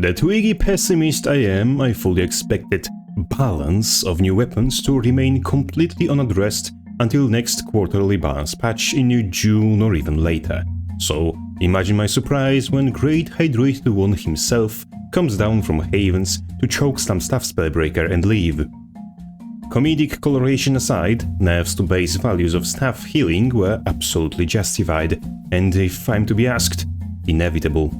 The twiggy pessimist I am, I fully expected balance of new weapons to remain completely unaddressed until next quarterly balance patch in June or even later. So imagine my surprise when Great Hydrated One himself comes down from Havens to chokeslam Staff Spellbreaker and leave. Comedic coloration aside, nerfs to base values of staff healing were absolutely justified, and if I'm to be asked, inevitable.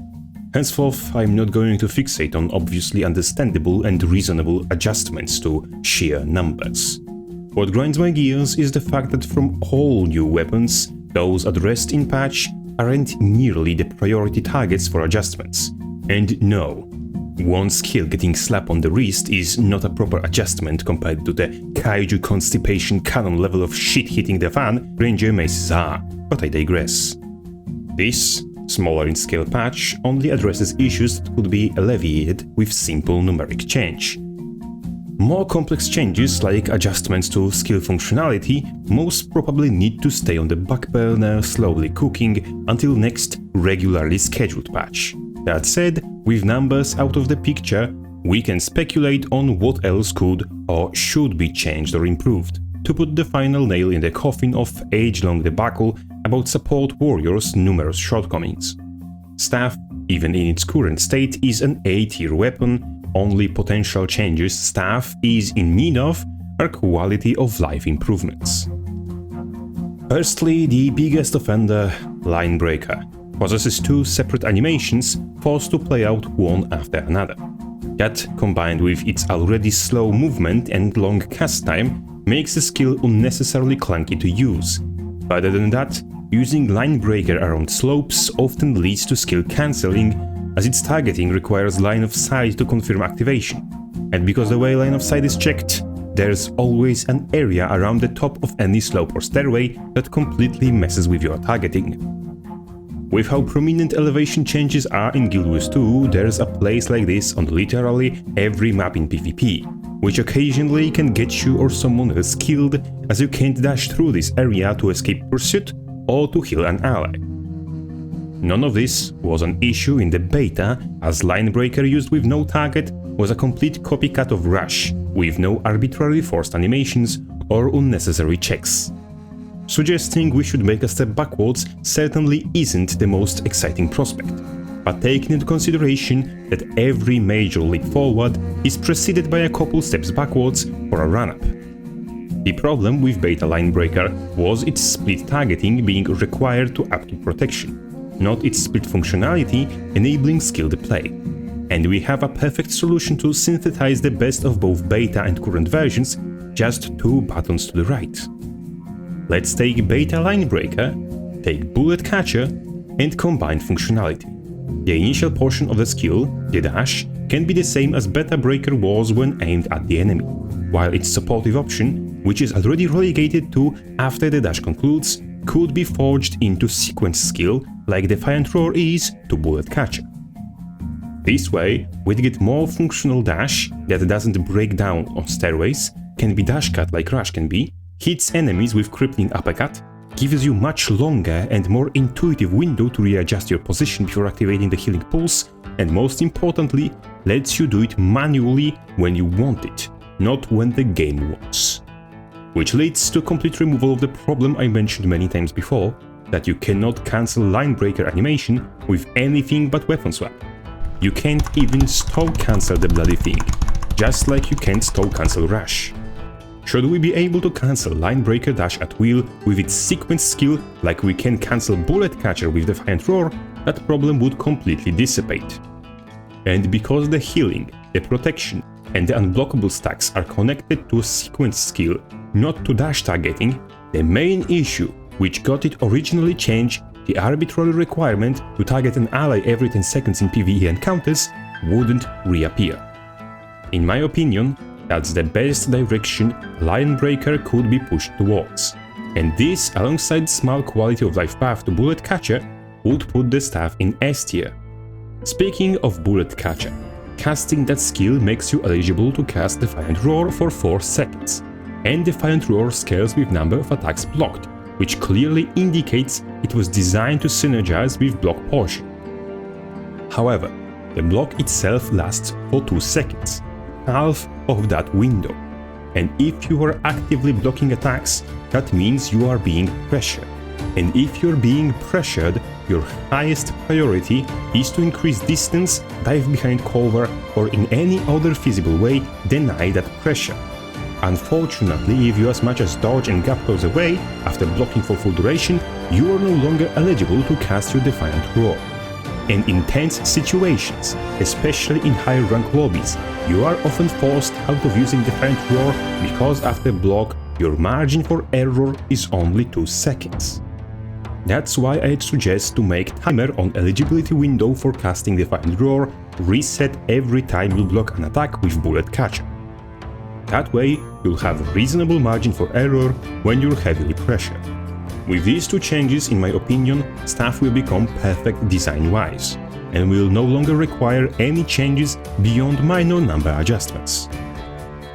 Henceforth, I'm not going to fixate on obviously understandable and reasonable adjustments to sheer numbers. What grinds my gears is the fact that from all new weapons, those addressed in patch aren't nearly the priority targets for adjustments. And no, one skill getting slap on the wrist is not a proper adjustment compared to the kaiju constipation cannon level of shit hitting the fan ranger maces are, but I digress. This smaller in scale patch only addresses issues that could be alleviated with simple numeric change. More complex changes like adjustments to skill functionality most probably need to stay on the back burner slowly cooking until next regularly scheduled patch. That said, with numbers out of the picture, we can speculate on what else could or should be changed or improved to put the final nail in the coffin of age-long debacle about support warriors' numerous shortcomings. Staff, even in its current state, is an A-tier weapon. Only potential changes Staff is in need of are quality of life improvements. Firstly, the biggest offender, Linebreaker, possesses two separate animations forced to play out one after another. That, combined with its already slow movement and long cast time, makes the skill unnecessarily clunky to use. Other than that, using Linebreaker around slopes often leads to skill cancelling, as its targeting requires line of sight to confirm activation, and because the way line of sight is checked, there's always an area around the top of any slope or stairway that completely messes with your targeting. With how prominent elevation changes are in GW2, there's a place like this on literally every map in PvP, which occasionally can get you or someone else killed, as you can't dash through this area to escape pursuit or to heal an ally. None of this was an issue in the beta, as Linebreaker used with no target was a complete copycat of Rush, with no arbitrarily forced animations or unnecessary checks. Suggesting we should make a step backwards certainly isn't the most exciting prospect, but taking into consideration that every major leap forward is preceded by a couple steps backwards for a run-up. The problem with beta Linebreaker was its split targeting being required to up to protection, not its split functionality enabling skilled play. And we have a perfect solution to synthesize the best of both beta and current versions, just two buttons to the right. Let's take beta Linebreaker, take bullet catcher, and combine functionality. The initial portion of the skill, the dash, can be the same as beta breaker was when aimed at the enemy, while its supportive option, which is already relegated to after the dash concludes, could be forged into sequence skill like Defiant Roar is to bullet catcher. This way, we'd get more functional dash that doesn't break down on stairways, can be dash cut like Rush can be, hits enemies with crippling uppercut, gives you much longer and more intuitive window to readjust your position before activating the healing pulse, and most importantly, lets you do it manually when you want it, not when the game wants. Which leads to complete removal of the problem I mentioned many times before, that you cannot cancel Linebreaker animation with anything but weapon swap. You can't even stall cancel the bloody thing, just like you can't stall cancel Rush. Should we be able to cancel Linebreaker dash at will with its sequence skill like we can cancel bullet catcher with Defiant Roar, that problem would completely dissipate. And because the healing, the protection, and the unblockable stacks are connected to a sequence skill, not to dash targeting, the main issue, which got it originally changed, the arbitrary requirement to target an ally every 10 seconds in PvE encounters, wouldn't reappear. In my opinion, that's the best direction Linebreaker could be pushed towards, and this alongside small quality of life path to bullet catcher would put the staff in S tier. Speaking of bullet catcher, casting that skill makes you eligible to cast Defiant Roar for 4 seconds, and Defiant Roar scales with number of attacks blocked, which clearly indicates it was designed to synergize with block portion. However, The block itself lasts for 2 seconds, half of that window. And if you are actively blocking attacks, that means you are being pressured. And if you're being pressured, your highest priority is to increase distance, dive behind cover, or in any other feasible way deny that pressure. Unfortunately, if you as much as dodge and gap close away after blocking for full duration, you are no longer eligible to cast your Defiant Roar. In intense situations, especially in higher rank lobbies, you are often forced out of using Defiant Roar because after block, your margin for error is only 2 seconds. That's why I'd suggest to make timer on eligibility window for casting Defiant Roar reset every time you block an attack with Bullet Catcher. That way, you'll have a reasonable margin for error when you're heavily pressured. With these 2 changes, in my opinion, stuff will become perfect design-wise, and will no longer require any changes beyond minor number adjustments.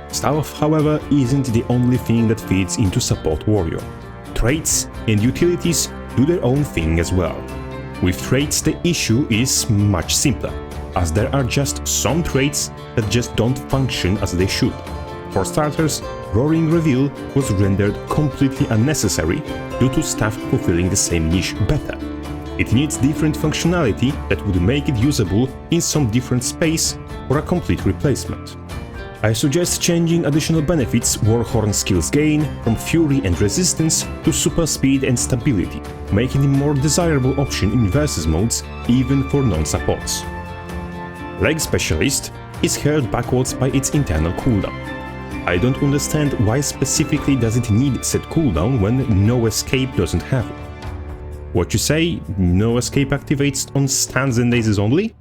Stuff, however, isn't the only thing that feeds into Support Warrior. Traits and utilities do their own thing as well. With traits, the issue is much simpler, as there are just some traits that just don't function as they should. For starters, Roaring Reveal was rendered completely unnecessary due to stuff fulfilling the same niche better. It needs different functionality that would make it usable in some different space or a complete replacement. I suggest changing additional benefits Warhorn skills gain from Fury and Resistance to Super Speed and Stability, making it a more desirable option in versus modes even for non-supports. Leg Specialist is held backwards by its internal cooldown. I don't understand why specifically does it need set cooldown when No Escape doesn't have it. What you say, No Escape activates on stands and dazes only?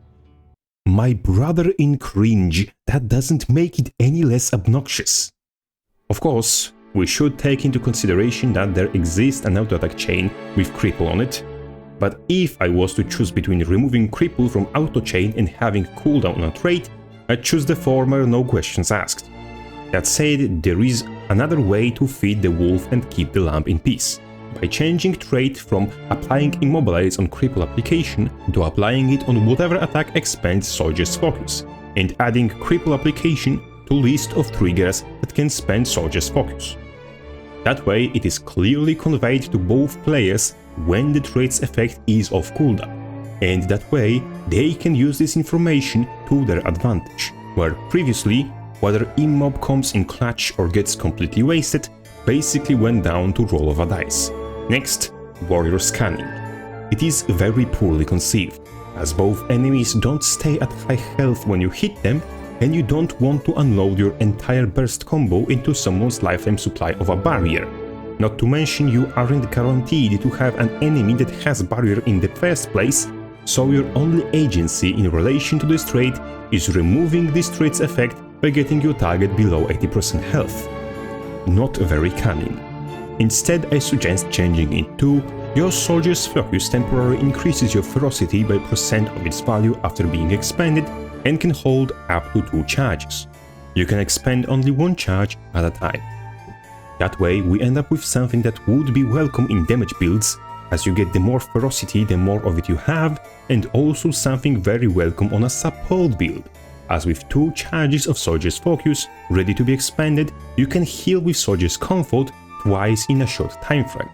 My brother in cringe, that doesn't make it any less obnoxious. Of course, we should take into consideration that there exists an auto-attack chain with Cripple on it, but if I was to choose between removing Cripple from auto-chain and having cooldown on a trait, I'd choose the former, no questions asked. That said, there is another way to feed the wolf and keep the lamb in peace, by changing trait from applying Immobilize on Cripple application to applying it on whatever attack expands Soldier's Focus, and adding Cripple application to list of triggers that can spend Soldier's Focus. That way it is clearly conveyed to both players when the trait's effect is off cooldown, and that way they can use this information to their advantage, where previously whether Immob comes in clutch or gets completely wasted basically went down to roll of a dice. Next, Warrior Scanning. It is very poorly conceived, as both enemies don't stay at high health when you hit them, and you don't want to unload your entire burst combo into someone's lifetime supply of a barrier. Not to mention you aren't guaranteed to have an enemy that has barrier in the first place, so your only agency in relation to this trait is removing this trait's effect by getting your target below 80% health. Not very cunning. Instead, I suggest changing it to your Soldier's Focus temporarily increases your ferocity by % of its value after being expended and can hold up to 2 charges. You can expend only 1 charge at a time. That way we end up with something that would be welcome in damage builds, as you get the more ferocity the more of it you have, and also something very welcome on a support build, as with 2 charges of Soldier's Focus ready to be expended, you can heal with Soldier's Comfort twice in a short time frame.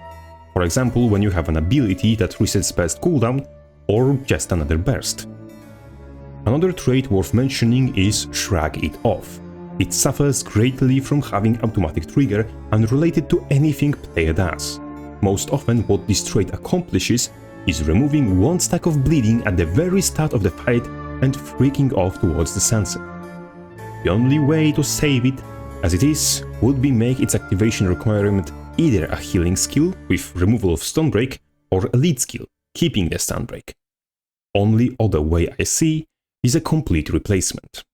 For example, when you have an ability that resets burst cooldown, or just another burst. Another trait worth mentioning is Shrug It Off. It suffers greatly from having automatic trigger unrelated to anything player does. Most often what this trait accomplishes is removing 1 stack of bleeding at the very start of the fight and freaking off towards the sunset. The only way to save it as it is would be make its activation requirement either a healing skill with removal of stun break or a lead skill, keeping the stun break. Only other way I see is a complete replacement.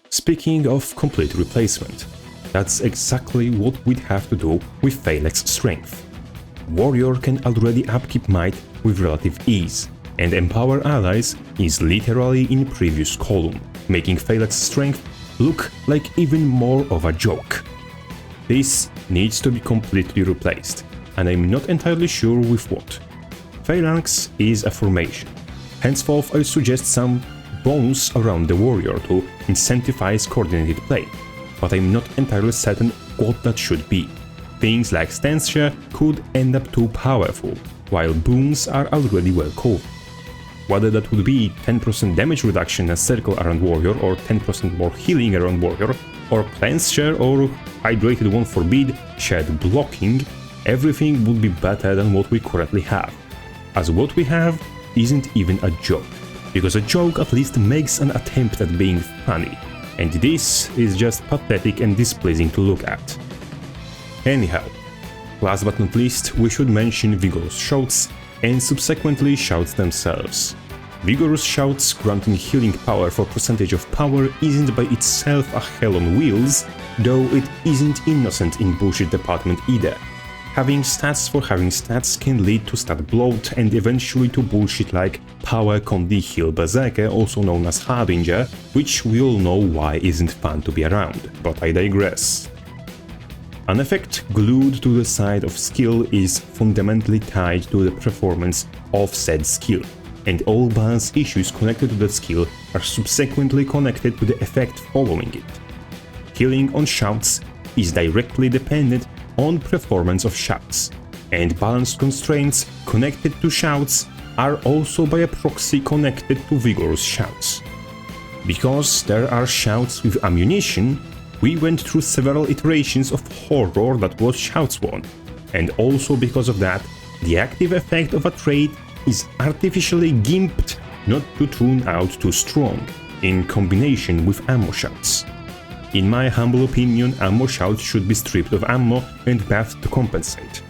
Speaking of complete replacement, that's exactly what we'd have to do with Phalanx Strength. Warrior can already upkeep might with relative ease, and empower allies is literally in previous column, making Phalanx Strength look like even more of a joke. This needs to be completely replaced, and I'm not entirely sure with what. Phalanx is a formation. Henceforth I suggest some bonus around the warrior to incentivize coordinated play, but I'm not entirely certain what that should be. Things like stance share could end up too powerful, while boons are already well covered. Whether that would be 10% damage reduction in a circle around warrior, or 10% more healing around warrior, or cleanse share, or hydrated one forbid, shared blocking, everything would be better than what we currently have. As what we have isn't even a joke, because a joke at least makes an attempt at being funny, and this is just pathetic and displeasing to look at. Anyhow, last but not least, we should mention Vigorous Shouts, and subsequently shouts themselves. Vigorous Shouts granting healing power for percentage of power isn't by itself a hell on wheels, though it isn't innocent in bullshit department either. Having stats for having stats can lead to stat bloat and eventually to bullshit like Power Condi Heal Berserker, also known as Harbinger, which we all know why isn't fun to be around, but I digress. An effect glued to the side of skill is fundamentally tied to the performance of said skill, and all balance issues connected to that skill are subsequently connected to the effect following it. Healing on shouts is directly dependent on performance of shouts, and balance constraints connected to shouts are also by a proxy connected to vigorous shouts. Because there are shouts with ammunition, we went through several iterations of horror that was Shouts 1, and also because of that, the active effect of a trait is artificially gimped not to tune out too strong, in combination with ammo shouts. In my humble opinion, ammo shouts should be stripped of ammo and buffed to compensate.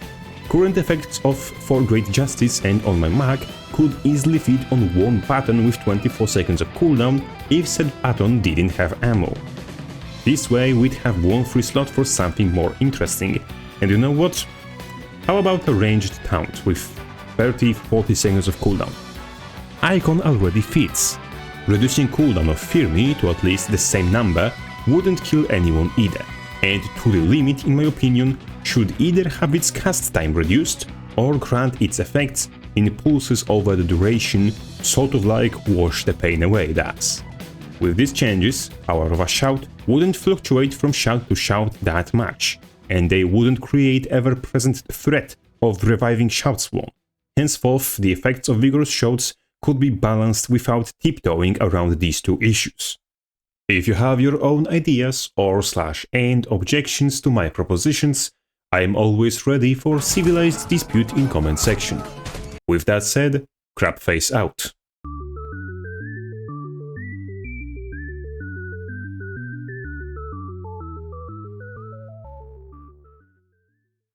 Current effects of For Great Justice and On My Mark could easily fit on one pattern with 24 seconds of cooldown if said pattern didn't have ammo. This way we'd have one free slot for something more interesting, and you know what? How about a ranged taunt with 30-40 seconds of cooldown? Icon already fits. Reducing cooldown of Fear Me to at least the same number wouldn't kill anyone either, and To the Limit, in my opinion, should either have its cast time reduced or grant its effects in pulses over the duration, sort of like Wash the Pain Away does. With these changes, Power of a Shout wouldn't fluctuate from shout to shout that much, and they wouldn't create ever-present threat of reviving Shouts 1. Henceforth, the effects of Vigorous Shouts could be balanced without tiptoeing around these two issues. If you have your own ideas or/and objections to my propositions, I am always ready for civilized dispute in comment section. With that said, Crabface out.